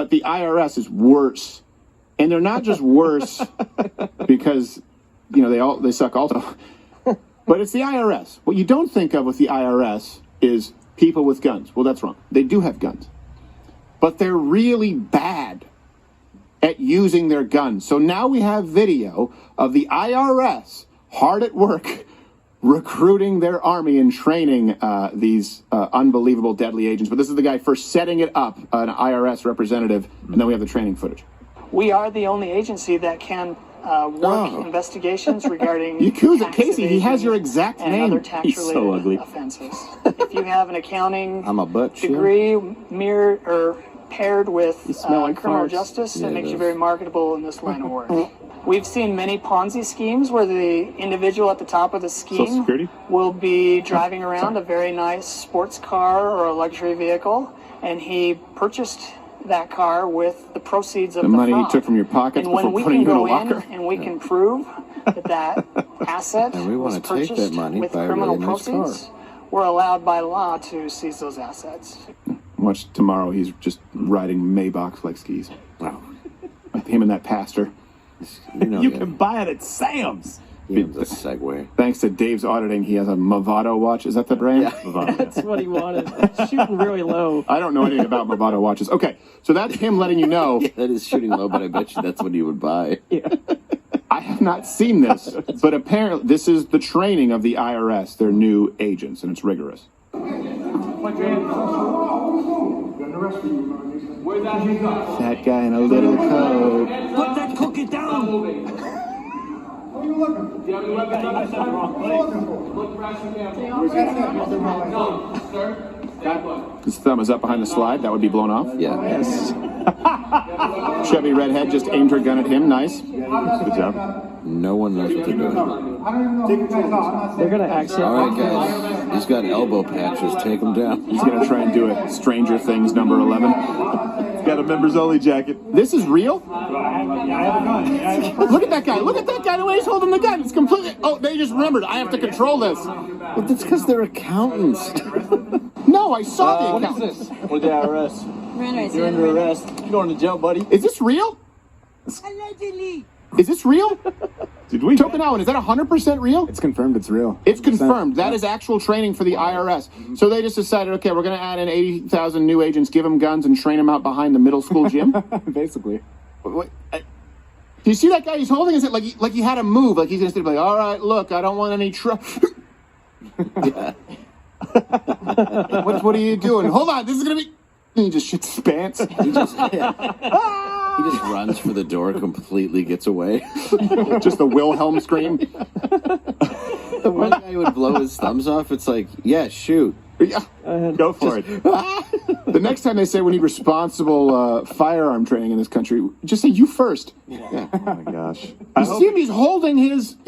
But the IRS is worse. And they're not just worse because, they suck also. But it's the IRS. What you don't think of with the IRS is people with guns. Well, that's wrong. They do have guns. But they're really bad at using their guns. So now we have video of the IRS hard at work recruiting their army and training these unbelievable deadly agents. But this is the guy first setting it up, an IRS representative, and then we have the training footage. We are the only agency that can work investigations regarding Yakuza Casey, he has your exact and name. other tax-related offenses. If you have an accounting degree mirrored or paired with criminal justice, that makes you very marketable in this line of work. We've seen many Ponzi schemes where the individual at the top of the scheme will be driving around a very nice sports car or a luxury vehicle, and he purchased that car with the proceeds of the money fraud. he took from your pockets and when before we putting can you in a go in locker. and we can prove that asset was purchased with criminal proceeds, we're allowed by law to seize those assets. Watch tomorrow, he's just riding Maybachs like skis. Wow. Like him and that pastor. You can buy it at Sam's. The segue. Thanks to Dave's auditing, he has a Movado watch. Is that the brand? Yeah. Movado, That's what he wanted. Shooting really low. I don't know anything about Movado watches. Okay, so that's him letting you know. Yeah, that is shooting low, but I bet you that's what he would buy. Yeah. I have not seen this, but apparently this is the training of the IRS, their new agents, and it's rigorous. That guy in a little coat. Put that cookie down. What are you looking for? Do you have any weapons on this side? What are you looking for? Look around your camera. No, sir. Stay put. His thumb is up behind the slide. That would be blown off. Yeah. Yes. Chevy redhead just aimed her gun at him. Nice. Good job. No one knows what they're doing. I don't even know who guys are. They're going to accidentally. All right, guys. He's got elbow patches. Take him down. He's going to try and do it. Stranger Things number 11. Got a members only jacket. This is real? I have a gun. Look at that guy. Look at that guy. The way he's holding the gun. It's completely... Oh, they just remembered. I have to control this. Well, that's because they're accountants. No, I saw the account. What is this? With the IRS. You're under arrest. You're going to jail, buddy. Is this real? Allegedly. Is this real? Did we? Tokenawan, is that 100% real? It's confirmed it's real. It's confirmed. That is actual training for the IRS. So they just decided, okay, we're going to add in 80,000 new agents, give them guns, and train them out behind the middle school gym? Basically. Do you see that guy? He's holding his... Like he had a move. Like he's going to be like, all right, look, I don't want any trouble. What are you doing? Hold on, this is going to be... And he just shits his pants. He just runs for the door, completely gets away. Just the Wilhelm scream. The one guy who would blow his thumbs off, it's like, yeah, shoot. Yeah. Go for it. The next time they say we need responsible firearm training in this country, just say you first. Yeah. Oh my gosh. You see him? He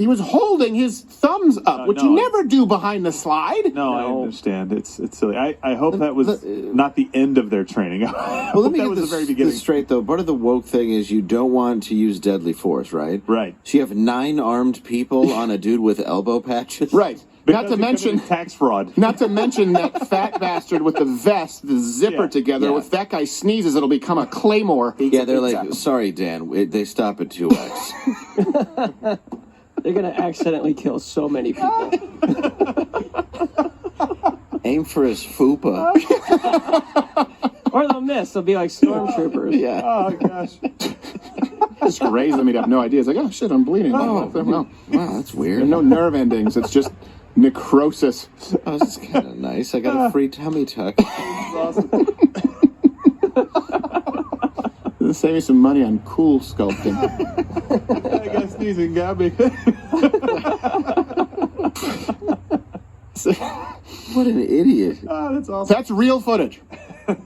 was holding his thumbs up, which you never do behind the slide. No, I understand. It's silly. I hope that was not the end of their training. Well, let me get the very beginning. this straight, though. Part of the woke thing is you don't want to use deadly force, right? Right. So you have 9 armed people on a dude with elbow patches? Right. Because Not to mention tax fraud. Not to mention that fat bastard with the vest, the zipper together. Yeah. If that guy sneezes, it'll become a claymore. Yeah, they're like, sorry, Dan, they stop at 2X. They're going to accidentally kill so many people. Aim for his fupa. Or they'll miss. They'll be like stormtroopers. Yeah. Oh gosh. Just raise them, he'd have no idea. It's like, oh shit, I'm bleeding. Oh, Well, wow, that's there weird. are no nerve endings. It's just necrosis. Oh, this is kind of nice. I got a free tummy tuck. Save me some money on cool sculpting. I got sneezing, got me. What an idiot. Oh, that's awesome. That's real footage. I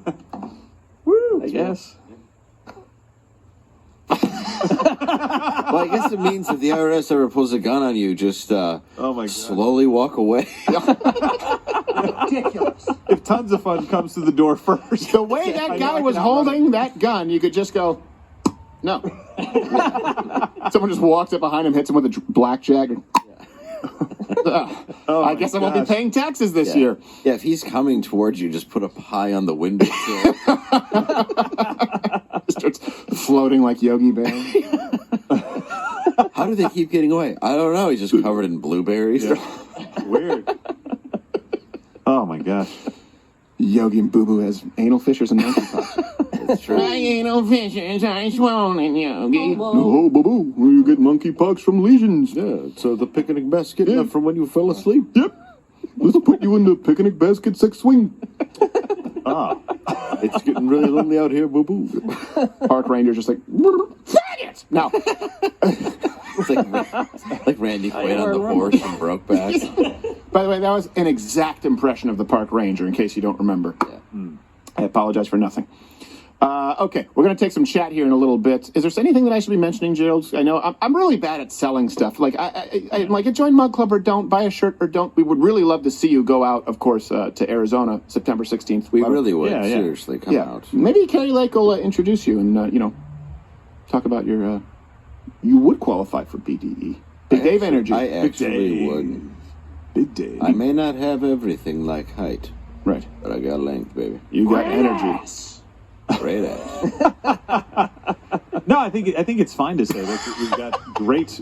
guess. Well, I guess it means if the IRS ever pulls a gun on you, just oh my God. slowly walk away. Ridiculous. If tons of fun comes to the door first. The way that guy was holding that gun, you could just go, no. Someone just walks up behind him, hits him with a blackjack. I guess I won't be paying taxes this year. Yeah, if he's coming towards you, just put a pie on the windowsill. Starts floating like Yogi Bear. How do they keep getting away? I don't know. He's just covered in blueberries. Weird. Oh my gosh. Yogi and Boo Boo has anal fissures and monkeypox. That's true. Anal fissures are swollen, Yogi. Oh, Boo Boo, you get monkeypox from lesions. Yeah, it's the picnic basket Yeah. from when you fell asleep. Yep. Let's put you in the picnic basket sex swing. Oh. It's getting really lonely out here, boo boo. Park ranger just like, faggot! No. It's like Randy Quaid on the horse from Brokeback. By the way, that was an exact impression of the park ranger, in case you don't remember. I apologize for nothing. Okay, we're going to take some chat here in a little bit. Is there anything that I should be mentioning, Gerald? I know I'm really bad at selling stuff. Like, I like a join Mug Club or don't, buy a shirt or don't. We would really love to see you go out, of course, to Arizona, September 16th. We really would. Yeah, yeah. Seriously, come out. Maybe Carrie Lake will introduce you and, talk about your, you would qualify for BDE. Big Dave Energy. I actually Dave. would. Big Dave. I may not have everything like height, Right. but I got length, baby. You got energy. Great ass. No, I think it's fine to say that we've got great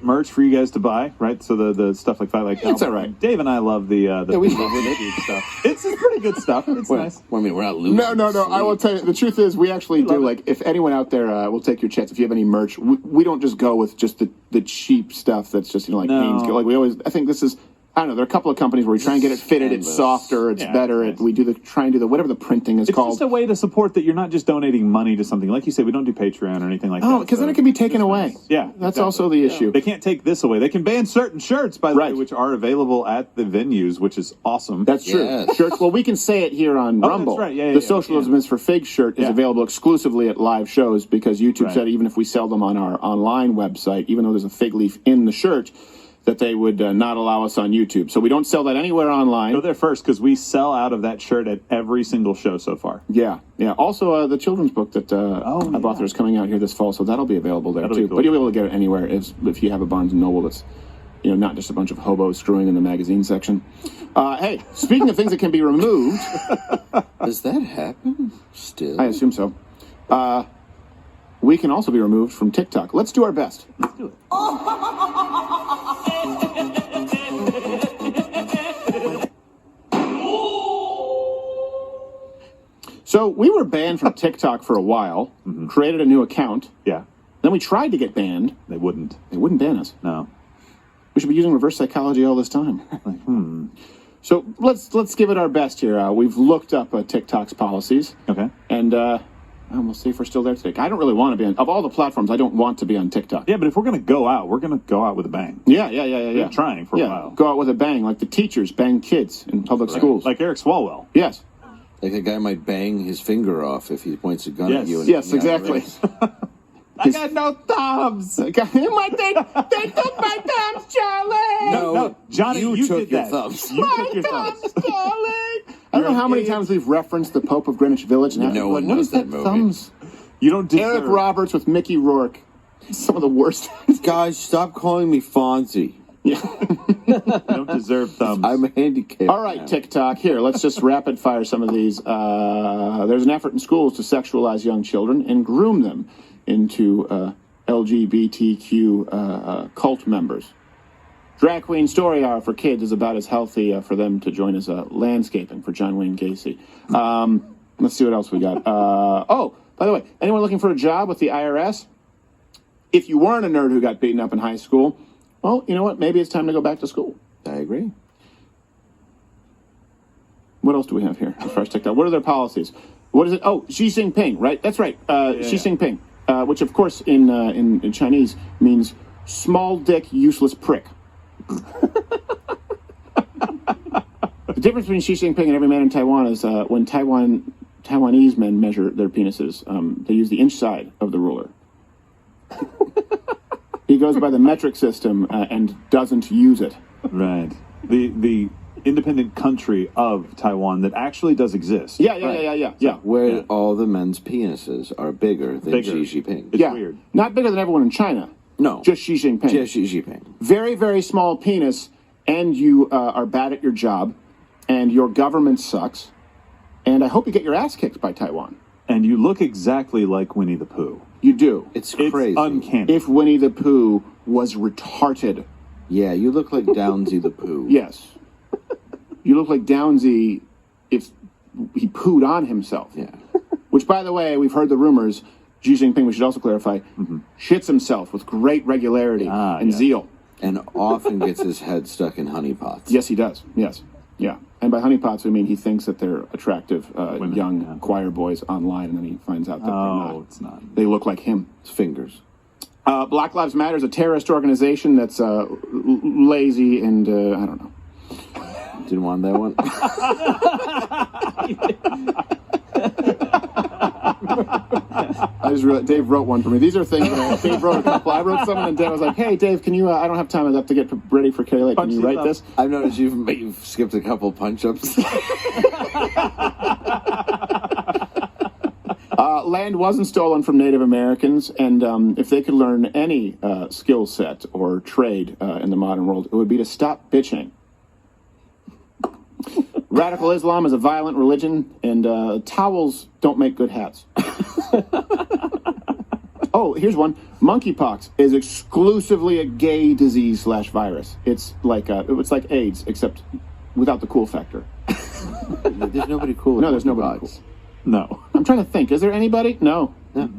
merch for you guys to buy, right? So the stuff like Fight Like Hell. It's all right. Dave and I love the we love YouTube stuff. It's pretty good stuff. It's nice. Well, I mean, we're not losing. No. I will tell you, the truth is, we actually do, like, if anyone out there will take your chance, if you have any merch, we don't just go with just the cheap stuff that's just, like, No. Hanes. Like, we always, I think this is, I don't know, there are a couple of companies where we try and get it fitted, it's Canvas. softer, it's Yeah, better, it's nice. we do try and do whatever the printing is It's called. just a way to support that you're not just donating money to something. Like you said, we don't do Patreon or anything like that. Oh, because then so it can be it's taken just away. nice. Yeah. That's exactly. also the issue. They can't take this away. They can ban certain shirts, by the Right. way, which are available at the venues, which is awesome. That's true. Yes. Shirts. Well, we can say it here on that's Rumble. right. Yeah, the yeah, Socialism is for Figs shirt is Yeah. available exclusively at live shows because YouTube Right. said even if we sell them on our online website, even though there's a fig leaf in the shirt, that they would not allow us on YouTube. So we don't sell that anywhere online. Go there first because we sell out of that shirt at every single show so far. Yeah. Also, the children's book that I've yeah. authored is coming out here this fall, so that'll be available there That'll too. be cool. But you'll be able to get it anywhere if you have a Barnes and Noble that's not just a bunch of hobos screwing in the magazine section. Hey, speaking of things that can be removed, Does that happen still? I assume so. We can also be removed from TikTok. Let's do our best. Let's do it. So we were banned from TikTok for a while, created a new account. Yeah. Then we tried to get banned. They wouldn't. They wouldn't ban us. No. We should be using reverse psychology all this time. So let's give it our best here. We've looked up TikTok's policies, Okay. and we'll see if we're still there today. I don't really want to be on. Of all the platforms, I don't want to be on TikTok. Yeah, but if we're going to go out, we're going to go out with a bang. Yeah. Been trying for a Yeah, while. go out with a bang, like the teachers bang kids in public schools. Like Eric Swalwell. Yes. Like a guy might bang his finger off if he points a gun at Yes. you. and- Yes, yeah, exactly. right. I got no thumbs. they took my thumbs, Charlie. No, Johnny, you took did your that. thumbs. You took your thumbs. Charlie. I don't know how many times we've referenced the Pope of Greenwich Village. And No one what knows is that that movie. thumbs? You don't deserve. Eric Roberts with Mickey Rourke. Some of the worst. Guys, stop calling me Fonzie. You don't deserve thumbs. I'm handicapped. All right, now. TikTok. Here, let's just rapid fire some of these. There's an effort in schools to sexualize young children and groom them into LGBTQ cult members. Drag Queen Story Hour for kids is about as healthy for them to join as landscaping for John Wayne Gacy. Let's see what else we got. Oh, by the way, anyone looking for a job with the IRS? If you weren't a nerd who got beaten up in high school, well, you know what? Maybe it's time to go back to school. I agree. What else do we have here as far as TikTok? What are their policies? What is it? Oh, Xi Jinping, right? That's right. Xi Jinping, which of course in Chinese means small dick, useless prick. The difference between Xi Jinping and every man in Taiwan is when Taiwanese men measure their penises, they use the inch side of the ruler. He goes by the metric system and doesn't use it. Right. The independent country of Taiwan that actually does exist. Yeah. Where Yeah. all the men's penises are bigger than Bigger. Xi Jinping. It's Yeah, weird. not bigger than everyone in China. No. Just Xi Jinping. Just Xi Jinping. Very, very small penis, and you are bad at your job, and your government sucks, and I hope you get your ass kicked by Taiwan. and you look exactly like Winnie the Pooh. You do. It's crazy. It's uncanny. If Winnie the Pooh was retarded. Yeah, you look like Downsy the Pooh. Yes. You look like Downsy if he pooed on himself. Yeah. Which, by the way, we've heard the rumors, Xi Jinping, we should also clarify, shits himself with great regularity and zeal. And often gets his head stuck in honeypots. Yes, he does. Yes. Yeah. And by honeypots, we mean he thinks that they're attractive young choir boys online, and then he finds out that they're not. Oh, it's not. They look like him. His fingers. Black Lives Matter is a terrorist organization that's lazy and, I don't know. Didn't want that one? I just realized Dave wrote one for me. These are things that Dave wrote a couple. I wrote some, and Dave was like, "Hey, Dave, can you? I don't have time. I have to get ready for Carrie Lake. Can you write this?" I've noticed you've skipped a couple punch-ups. Land wasn't stolen from Native Americans, and if they could learn any skill set or trade in the modern world, it would be to stop bitching. Radical Islam is a violent religion, and towels don't make good hats. Oh, here's one. Monkeypox is exclusively a gay disease / virus. It's like AIDS, except without the cool factor. There's nobody cool with No, there's nobody monkeypox. cool. No. I'm trying to think. Is there anybody? No.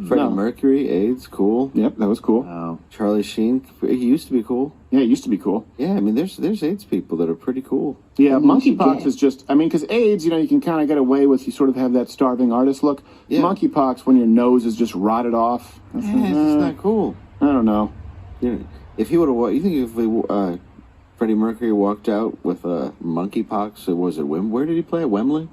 Freddie Mercury, AIDS, cool. Yep, that was cool. No. Charlie Sheen, he used to be cool. Yeah, it used to be cool. Yeah, I mean, there's AIDS people that are pretty cool. Yeah, monkeypox is just, I mean, because AIDS, you can kind of get away with, you sort of have that starving artist look. Yeah. Monkeypox, when your nose is just rotted off. It's not cool. I don't know. If he would have, you think if Freddie Mercury walked out with monkeypox, was it where did he play? At Wembley?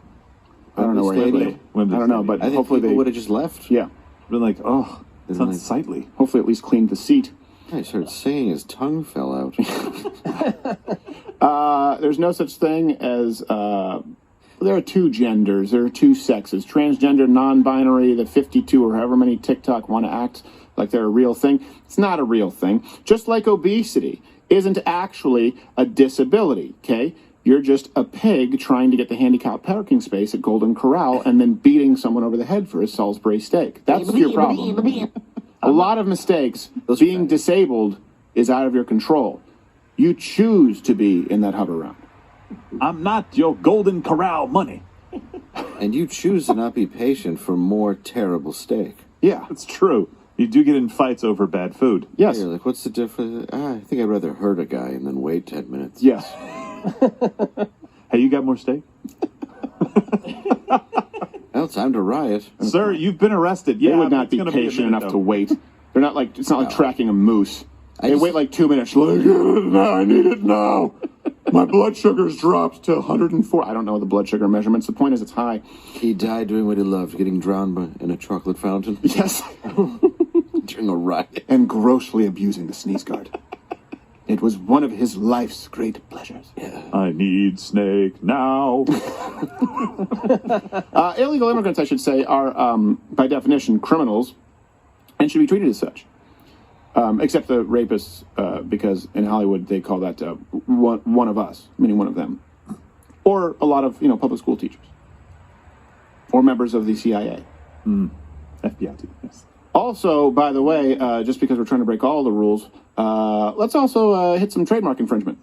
I don't know where he played. I don't know, but I think hopefully people would have just left. Yeah. Been like, oh, it's Like- unsightly. Hopefully at least cleaned the seat. Yeah, he started singing, his tongue fell out. There's no such thing as, there are two genders, there are two sexes. Transgender, non-binary, the 52 or however many TikTok want to act like they're a real thing. It's not a real thing. Just like obesity isn't actually a disability, okay? You're just a pig trying to get the handicapped parking space at Golden Corral and then beating someone over the head for a Salisbury steak. That's your problem. A lot of mistakes. Being disabled is out of your control. You choose to be in that hover round. I'm not your Golden Corral money. And you choose to not be patient for more terrible steak. Yeah. It's true. You do get in fights over bad food. Yes. You're like, what's the difference? I think I'd rather hurt a guy and then wait 10 minutes. Yes. Hey, you got more steak? Well, time to riot. Sir, you've been arrested. Yeah, They would not it's be gonna patient a minute, enough though. to wait. They're not like, it's not like tracking a moose. They just- wait like 2 minutes. Like, I need it now. My blood sugar's dropped to 104. I don't know the blood sugar measurements. The point is it's high. He died doing what he loved, getting drowned in a chocolate fountain Yes. during a riot. And grossly abusing the sneeze guard. It was one of his life's great pleasures. I need snake now. Illegal immigrants, I should say, are, by definition, criminals and should be treated as such. Except the rapists, because in Hollywood they call that one of us, meaning one of them. Or a lot of, public school teachers. Or members of the CIA. FBI too, yes. Also, by the way, just because we're trying to break all the rules, let's also hit some trademark infringement.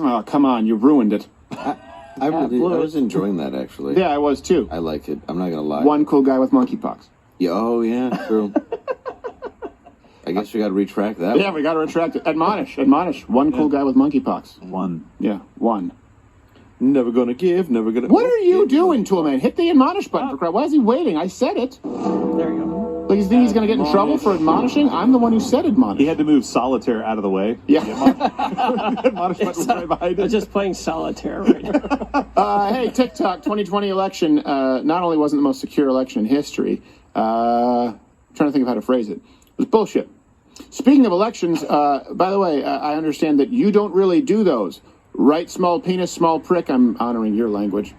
Oh, come on, you ruined it. I was enjoying that, actually. Yeah, I was too. I like it. I'm not going to lie. One cool guy with monkeypox. Yeah, oh, yeah, true. I guess we got to retract that. Yeah, we got to retract it. Admonish. One cool guy with monkeypox. One. Yeah, one. Never going to give, never going to... What are you doing, Toolman? Hit the admonish button for crap. Why is he waiting? I said it. There you go. Like, you think he's going to get in trouble for admonishing? I'm the one who said admonish. He had to move solitaire out of the way. Yeah. Admonishment was right behind I'm it. just playing solitaire right now. Hey, TikTok 2020 election not only wasn't the most secure election in history, I'm trying to think of how to phrase it. It was bullshit. Speaking of elections, by the way, I understand that you don't really do those. Right, small penis, small prick. I'm honoring your language.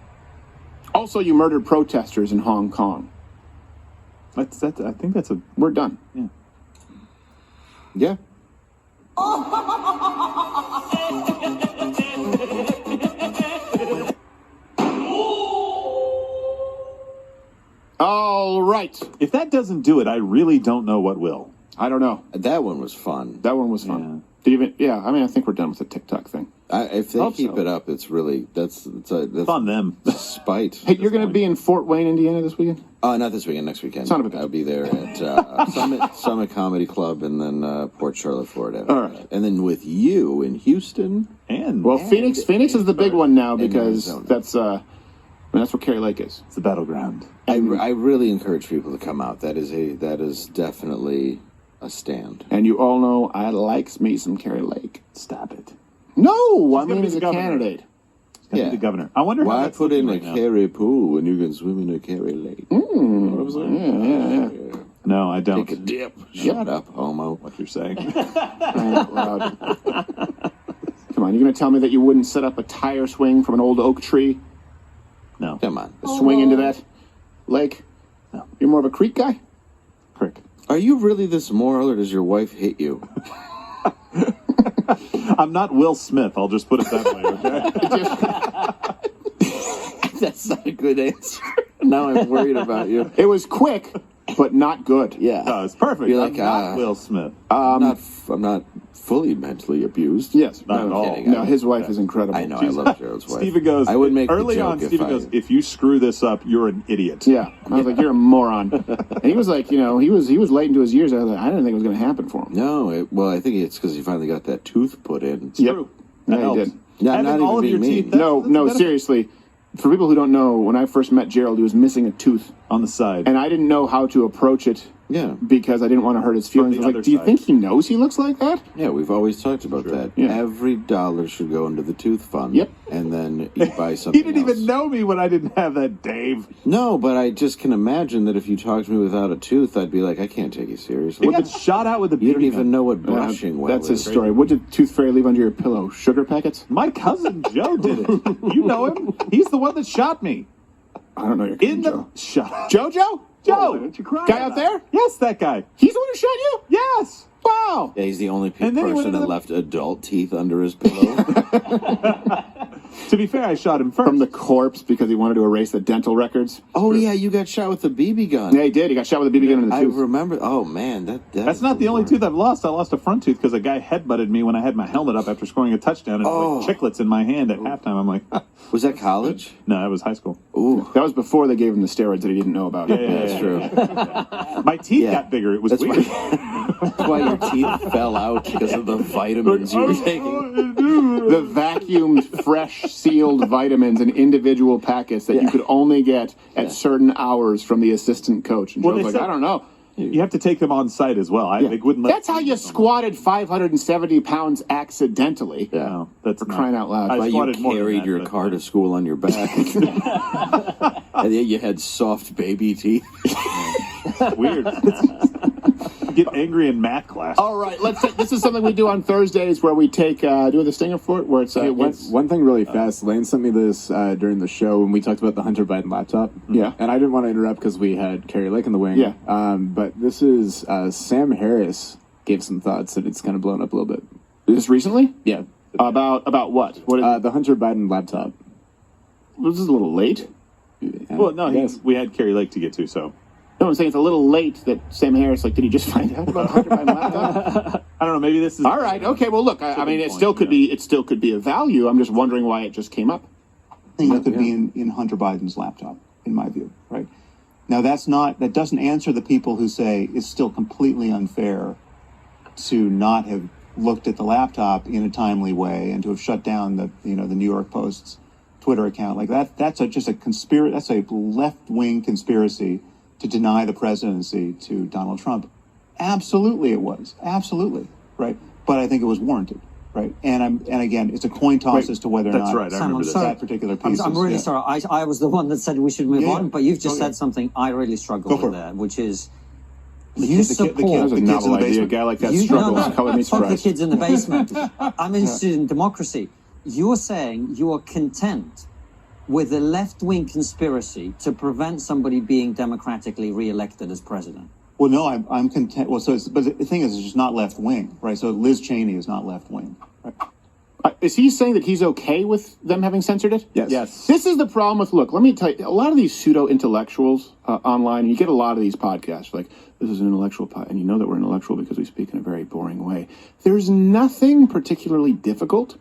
Also, you murdered protesters in Hong Kong. I think that's a. We're done. Yeah. All right. If that doesn't do it, I really don't know what will. I don't know. That one was fun. That one was fun. I mean, I think we're done with the TikTok thing. If they keep it up, it's really that's Fun them. spite. Hey, you're going to be in Fort Wayne, Indiana this weekend? Not this weekend. Next weekend. Son of a bitch. I'll be there at Summit Comedy Club and then Port Charlotte, Florida. All right. And then with you in Houston. Well, Phoenix is the big one now because Arizona. that's where Carrie Lake is. It's the battleground. I really encourage people to come out. That is definitely a stand. And you all know I likes me some Carrie Lake. Stop it. No, I gonna mean be as the a governor. candidate. Be the governor. I wonder how Why that's put in looking a right now. Carrie pool when you can swim in a Carrie Lake? Yeah. No, I don't. Take a dip. Shut up, homo. What you're saying? Crying out loud. Come on, you're going to tell me that you wouldn't set up a tire swing from an old oak tree? No. Come on. Swing into that lake? No. You're more of a creek guy? Crick. Are you really this moral, or does your wife hit you? I'm not Will Smith. I'll just put it that way. Okay. That's not a good answer. Now I'm worried about you. It was quick, but not good. Yeah. No, it's perfect. You're I'm like, not Will Smith. I'm not fully mentally abused. Yes. Not at all. kidding. No, his wife is incredible. I know. I love Gerald's wife. Steven goes. I would make early the joke on. Steven goes. If you screw this up, you're an idiot. Yeah. I was like, you're a moron. And he was like, he was late into his years. I was like, I didn't think it was going to happen for him. No, well, I think it's because he finally got that tooth put in. It's true. That Yeah, he helps. did. Yeah, Having not all of even your being teeth. mean. No, that's a benefit. seriously. For people who don't know, when I first met Gerald, he was missing a tooth. On the side. And I didn't know how to approach it Yeah. because I didn't want to hurt his feelings. I the was like, other do you side. think he knows he looks like that? Yeah, we've always talked about that. Yeah. Every dollar should go into the tooth fund. Yep. And then you buy something He didn't else. even know me when I didn't have that, Dave. No, but I just can imagine that if you talked to me without a tooth, I'd be like, I can't take you seriously. He got shot out with a BB You don't even gun. know what brushing well That's his is. story. What did Tooth Fairy leave under your pillow? Sugar packets? My cousin Joe did it. You know him. He's the one that shot me. I don't know your In cousin, the shut up. Joe? Joe. Don't you cry Guy out there? Yes, that guy. He's the one who shot you? Yes. Wow. Yeah, he's the only And then he went person into that the- left adult teeth under his pillow. To be fair, I shot him first. From the corpse because he wanted to erase the dental records. Oh, yeah, you got shot with the BB gun. Yeah, he did. He got shot with a BB gun in the I tooth. remember. Oh, man. That's not the only tooth I've lost. I lost a front tooth because a guy headbutted me when I had my helmet up after scoring a touchdown, and it was like chiclets in my hand at halftime. I'm like, Was that college? no, that was high school. Ooh. That was before they gave him the steroids that he didn't know about. That's true. My teeth Yeah. got bigger. It was That's weird. That's why your teeth fell out because of the vitamins you were taking. The vacuumed, fresh, sealed vitamins in individual packets that you could only get at certain hours from the assistant coach. And Well, Joe's they like, said- I don't know. You have to take them on site as well. They wouldn't let. That's how you squatted 570 pounds accidentally. No, that's For crying out loud. I Why you squatted more than carried that, your but- car to school on your back. And then you had soft baby teeth. Weird. Get angry in math class. All right, this is something we do on Thursdays where we take do the stinger for it, where it's, Hey, one thing really fast. Lane sent me this during the show when we talked about the Hunter Biden laptop. Yeah. And I didn't want to interrupt because we had Carrie Lake in the wing. Yeah. But this is Sam Harris gave some thoughts and it's kind of blown up a little bit. This recently? Yeah. About what? What is The Hunter Biden laptop. this is a little late. Well, no, Yes. we had Carrie Lake to get to, so No, I'm saying it's a little late that Sam Harris, did he just find out about Hunter Biden laptop? I don't know. Maybe this is All right, okay, well look, I mean it still could be a value. I'm just wondering why it just came up. thing that could be in Hunter Biden's laptop, in my view, right? Now, that doesn't answer the people who say it's still completely unfair to not have looked at the laptop in a timely way and to have shut down the New York Post's Twitter account. Like that's just a conspiracy. That's a left-wing conspiracy to deny the presidency to Donald Trump. Absolutely, it was. Absolutely, right? But I think it was warranted. Right, and again, it's a coin toss as to whether or That's not right. I Sam, remember I'm this. sorry. that particular piece. I'm really is, sorry. I was the one that said we should move Yeah, on, but you've just okay. said something I really struggle Go for with it. there, which is The you kid- the kid- the support. kid- That was a kids in novel the idea. A basement. guy like that You- struggles. no, no, Color me fuck the surprised. kids in the basement. I'm interested in democracy. You're saying you are content with a left-wing conspiracy to prevent somebody being democratically re-elected as president? Well, no, I'm content. Well, but the thing is, it's just not left wing, right? So Liz Cheney is not left wing. Right? Is he saying that he's okay with them having censored it? Yes. This is the problem with, look, let me tell you, a lot of these pseudo-intellectuals online, and you get a lot of these podcasts, like, this is an intellectual and you know that we're intellectual because we speak in a very boring way. There's nothing particularly difficult,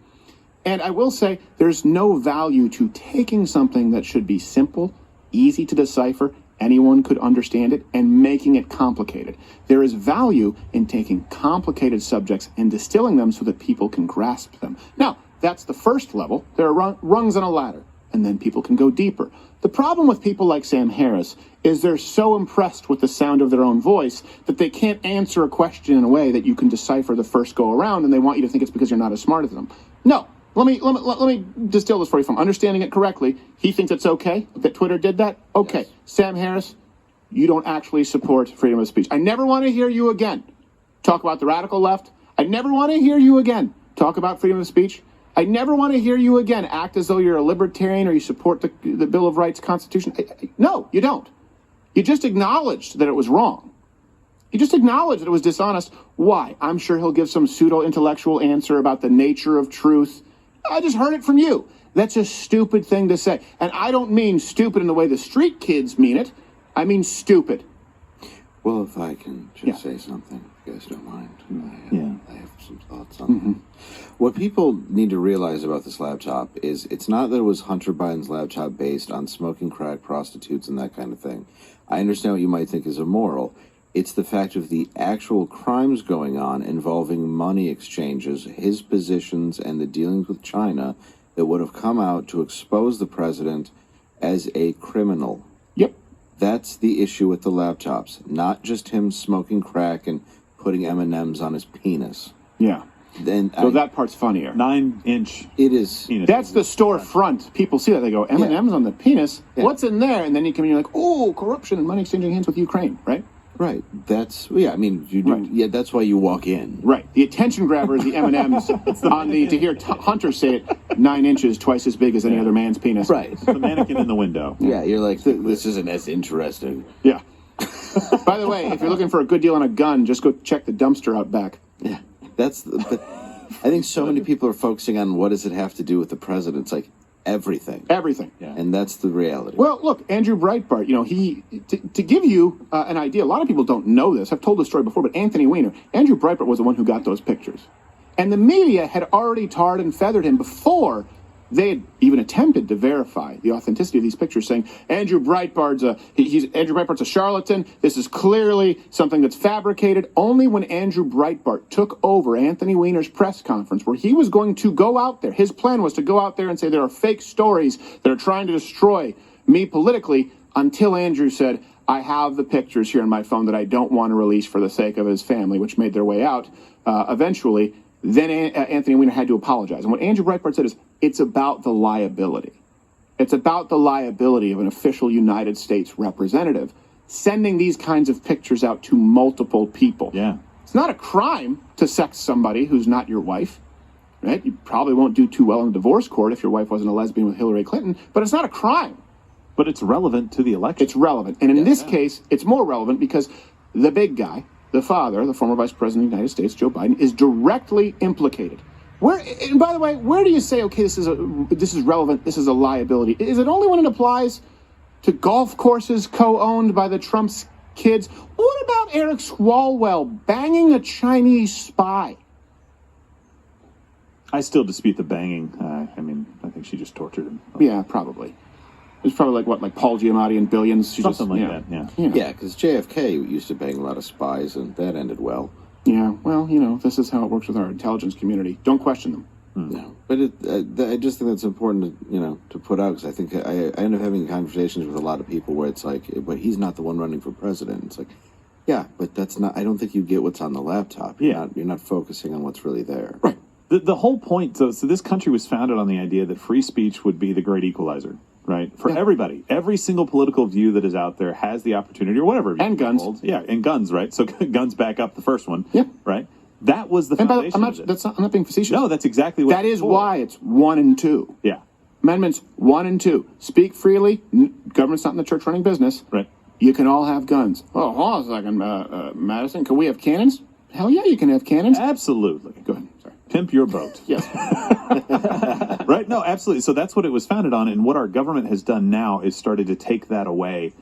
and I will say there's no value to taking something that should be simple, easy to decipher, anyone could understand it, and making it complicated. There is value in taking complicated subjects and distilling them so that people can grasp them. Now, that's the first level. There are rungs on a ladder, and then people can go deeper. The problem with people like Sam Harris is they're so impressed with the sound of their own voice that they can't answer a question in a way that you can decipher the first go around, and they want you to think it's because you're not as smart as them. No. Let me distill this for you. If I'm understanding it correctly, he thinks it's okay that Twitter did that? Okay. Yes. Sam Harris, you don't actually support freedom of speech. I never want to hear you again talk about the radical left. I never want to hear you again talk about freedom of speech. I never want to hear you again act as though you're a libertarian or you support the Bill of Rights, Constitution. No, you don't. You just acknowledged that it was wrong. You just acknowledged that it was dishonest. Why? I'm sure he'll give some pseudo-intellectual answer about the nature of truth. I just heard it from you. That's a stupid thing to say. And I don't mean stupid in the way the street kids mean it. I mean stupid. Well, if I can just say something, if you guys don't mind. I have some thoughts on that. What people need to realize about this laptop is it's not that it was Hunter Biden's laptop based on smoking crack, prostitutes, and that kind of thing. I understand what you might think is immoral. It's the fact of the actual crimes going on involving money exchanges, his positions, and the dealings with China that would have come out to expose the president as a criminal. Yep. That's the issue with the laptops, not just him smoking crack and putting M&Ms on his penis. Yeah. Then so that part's funnier. 9-inch. It is. Penis. That's the storefront. People see that. They go, M&M's on the penis? Yeah. What's in there? And then you come in, you're like, oh, corruption and money exchanging hands with Ukraine, right? Right. That's, I mean, you do. Right. Yeah, that's why you walk in. Right. The attention grabber is the M&Ms on the, to hear Hunter say it, 9 inches, twice as big as any other man's penis. Right. The mannequin in the window. Yeah, you're like, this isn't as interesting. Yeah. By the way, if you're looking for a good deal on a gun, just go check the dumpster out back. Yeah. But I think so many people are focusing on what does it have to do with the president. It's like, everything. Everything. Yeah. And that's the reality. Well, look, Andrew Breitbart, to give you an idea, a lot of people don't know this. I've told this story before, but Anthony Weiner, Andrew Breitbart was the one who got those pictures. And the media had already tarred and feathered him before they had even attempted to verify the authenticity of these pictures, saying Andrew Breitbart's a charlatan. This is clearly something that's fabricated. Only when Andrew Breitbart took over Anthony Weiner's press conference, where he was going to go out there, his plan was to go out there and say there are fake stories that are trying to destroy me politically, until Andrew said, I have the pictures here on my phone that I don't want to release for the sake of his family, which made their way out eventually. Then Anthony Weiner had to apologize. And what Andrew Breitbart said is, it's about the liability. It's about the liability of an official United States representative sending these kinds of pictures out to multiple people. Yeah. It's not a crime to sex somebody who's not your wife, right? You probably won't do too well in a divorce court if your wife wasn't a lesbian with Hillary Clinton, but it's not a crime. But it's relevant to the election. It's relevant. And in this case, it's more relevant because the big guy, the father, the former vice president of the United States, Joe Biden, is directly implicated. And by the way, where do you say, okay, this is relevant, this is a liability? Is it only when it applies to golf courses co-owned by the Trump's kids? What about Eric Swalwell banging a Chinese spy? I still dispute the banging. I think she just tortured him. Yeah, probably. It's probably like Paul Giamatti and Billions. Something like that, yeah. Yeah, because JFK used to bang a lot of spies, and that ended well. Yeah, well, this is how it works with our intelligence community. Don't question them. No, but I just think that's important to put out, because I think I end up having conversations with a lot of people where it's like, but he's not the one running for president. It's like, yeah, but that's not. I don't think you get what's on the laptop. You're not focusing on what's really there. Right. The whole point. So this country was founded on the idea that free speech would be the great equalizer. Right, for everybody, every single political view that is out there has the opportunity, or whatever. And guns, and guns, right? So guns back up the first one, right? That was the and foundation. I'm not being facetious. No, that's exactly what. That is why it's 1 and 2. Yeah, Amendments 1 and 2. Speak freely. Government's not in the church running business. Right. You can all have guns. Oh, hold on a second, Madison. Can we have cannons? Hell yeah, you can have cannons. Absolutely. Go ahead. Sorry. Pimp your boat. Yes. Right? No, absolutely. So that's what it was founded on. And what our government has done now is started to take that away.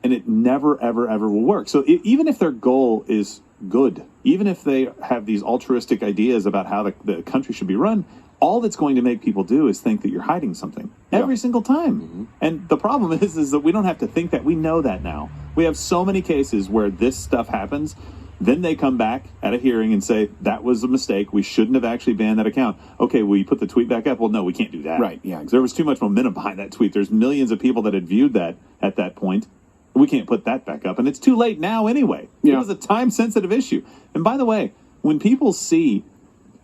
And it never, ever, ever will work. So even if their goal is good, even if they have these altruistic ideas about how the country should be run, all that's going to make people do is think that you're hiding something every single time. Mm-hmm. And the problem is that we don't have to think that. We know that now. We have so many cases where this stuff happens. Then they come back at a hearing and say, that was a mistake. We shouldn't have actually banned that account. Okay, will you put the tweet back up? Well, no, we can't do that. Right, yeah. Exactly. There was too much momentum behind that tweet. There's millions of people that had viewed that at that point. We can't put that back up. And it's too late now anyway. Yeah. It was a time-sensitive issue. And by the way, when people see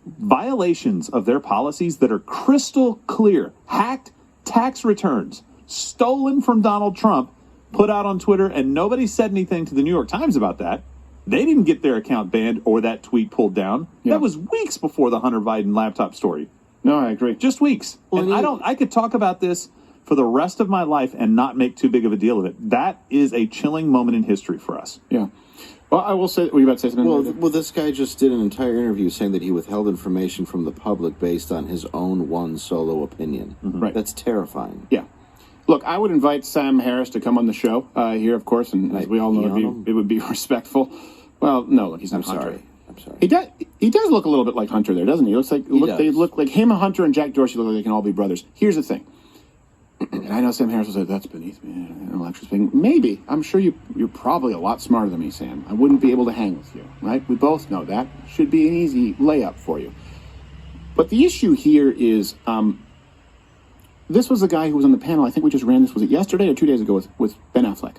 violations of their policies that are crystal clear, hacked tax returns, stolen from Donald Trump, put out on Twitter, and nobody said anything to the New York Times about that, they didn't get their account banned or that tweet pulled down. Yeah. That was weeks before the Hunter Biden laptop story. No, I agree. Just weeks. Well, and I could talk about this for the rest of my life and not make too big of a deal of it. That is a chilling moment in history for us. Yeah. Well, I will say, were you about to say something? Well, this guy just did an entire interview saying that he withheld information from the public based on his own one solo opinion. Mm-hmm. Right. That's terrifying. Yeah. Look, I would invite Sam Harris to come on the show here, of course, and as we all know, it would be respectful. Well, no, look, he's not Hunter. I'm sorry. He does look a little bit like Hunter there, doesn't he? They look like him, Hunter, and Jack Dorsey look like they can all be brothers. Here's the thing. And I know Sam Harris will say, that's beneath me, intellectual speaking. Maybe. I'm sure you're probably a lot smarter than me, Sam. I wouldn't be able to hang with you, right? We both know that. Should be an easy layup for you. But the issue here is, this was the guy who was on the panel. I think we just ran this, was it yesterday or 2 days ago with Ben Affleck?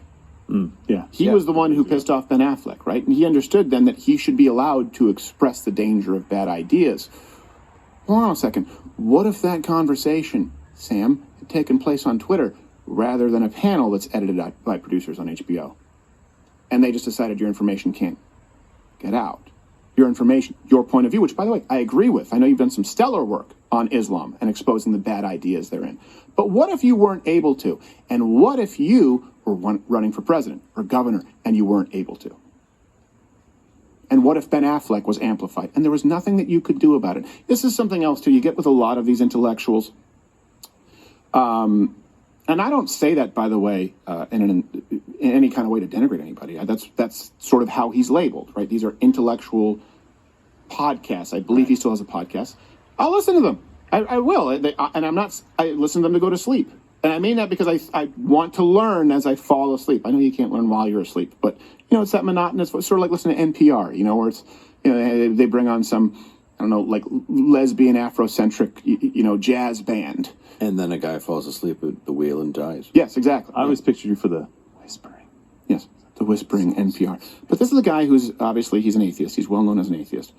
Yeah. He was the one who pissed off Ben Affleck, right? And he understood then that he should be allowed to express the danger of bad ideas. Hold on a second. What if that conversation, Sam, had taken place on Twitter rather than a panel that's edited by producers on HBO? And they just decided your information can't get out. Your information, your point of view, which, by the way, I agree with. I know you've done some stellar work on Islam and exposing the bad ideas therein. But what if you weren't able to? And what if you were running for president or governor and you weren't able to? And what if Ben Affleck was amplified and there was nothing that you could do about it? This is something else, too. You get with a lot of these intellectuals. And I don't say that, by the way, in any kind of way to denigrate anybody. That's sort of how he's labeled, right? These are intellectual podcasts. I believe he still has a podcast. I'll listen to them. I will. I listen to them to go to sleep. And I mean that because I want to learn as I fall asleep. I know you can't learn while you're asleep, but, it's that monotonous, sort of like listening to NPR, where it's, they bring on some, I don't know, like lesbian Afrocentric, jazz band. And then a guy falls asleep at the wheel and dies. Yes, exactly. I always pictured you for the whispering. Yes, the whispering NPR. But this is a guy who's, obviously, he's an atheist. He's well known as an atheist.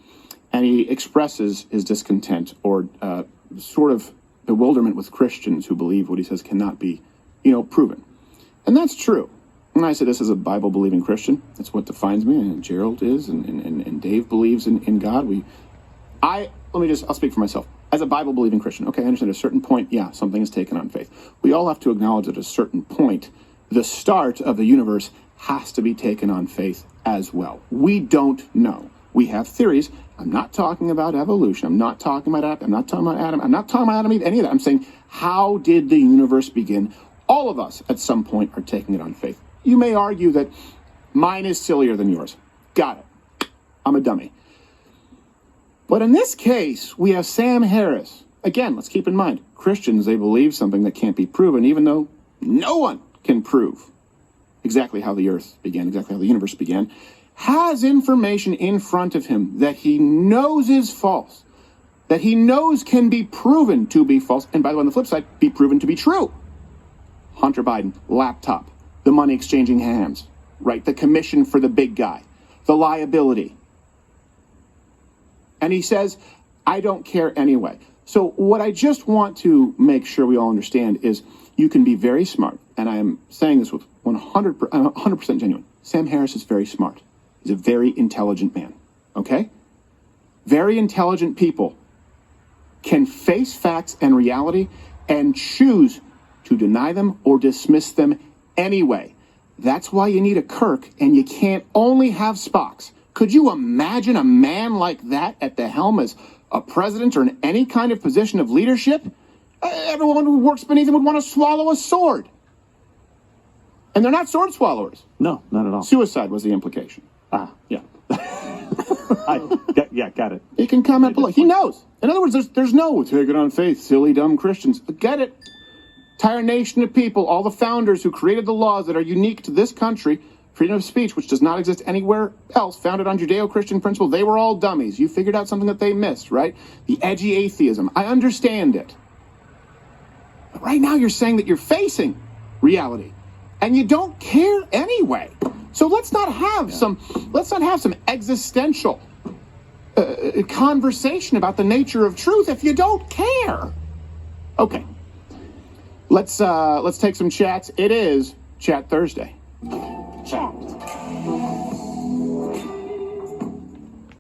And he expresses his discontent or sort of bewilderment with Christians who believe what he says cannot be, proven. And that's true. And I say this as a Bible-believing Christian. That's what defines me, and Gerald is, and Dave believes in God. I'll speak for myself. As a Bible-believing Christian, okay, I understand at a certain point, something is taken on faith. We all have to acknowledge that at a certain point, the start of the universe has to be taken on faith as well. We don't know. We have theories. I'm not talking about evolution. I'm not talking about Adam. I'm not talking about Adam Eve, any of that. I'm saying, how did the universe begin? All of us, at some point, are taking it on faith. You may argue that mine is sillier than yours. Got it. I'm a dummy. But in this case, we have Sam Harris. Again, let's keep in mind, Christians, they believe something that can't be proven, even though no one can prove exactly how the earth began, exactly how the universe began, has information in front of him that he knows is false, that he knows can be proven to be false, and by the way, on the flip side, be proven to be true. Hunter Biden, laptop, the money exchanging hands, right? The commission for the big guy, the liability. And he says, I don't care anyway. So what I just want to make sure we all understand is you can be very smart, and I am saying this with 100% genuine. Sam Harris is very smart. He's a very intelligent man, okay? Very intelligent people can face facts and reality and choose to deny them or dismiss them anyway. That's why you need a Kirk, and you can't only have Spocks. Could you imagine a man like that at the helm as a president or in any kind of position of leadership? Everyone who works beneath him would want to swallow a sword. And they're not sword swallowers. No, not at all. Suicide was the implication. Yeah. Got it. He can comment below. He knows. In other words, there's no take it on faith, silly, dumb Christians. Get it. Entire nation of people, all the founders who created the laws that are unique to this country, freedom of speech, which does not exist anywhere else, founded on Judeo-Christian principle, they were all dummies. You figured out something that they missed, right? The edgy atheism. I understand it. But right now you're saying that you're facing reality, and you don't care anyway. So let's not have some existential conversation about the nature of truth if you don't care. Okay. Let's take some chats. It is Chat Thursday.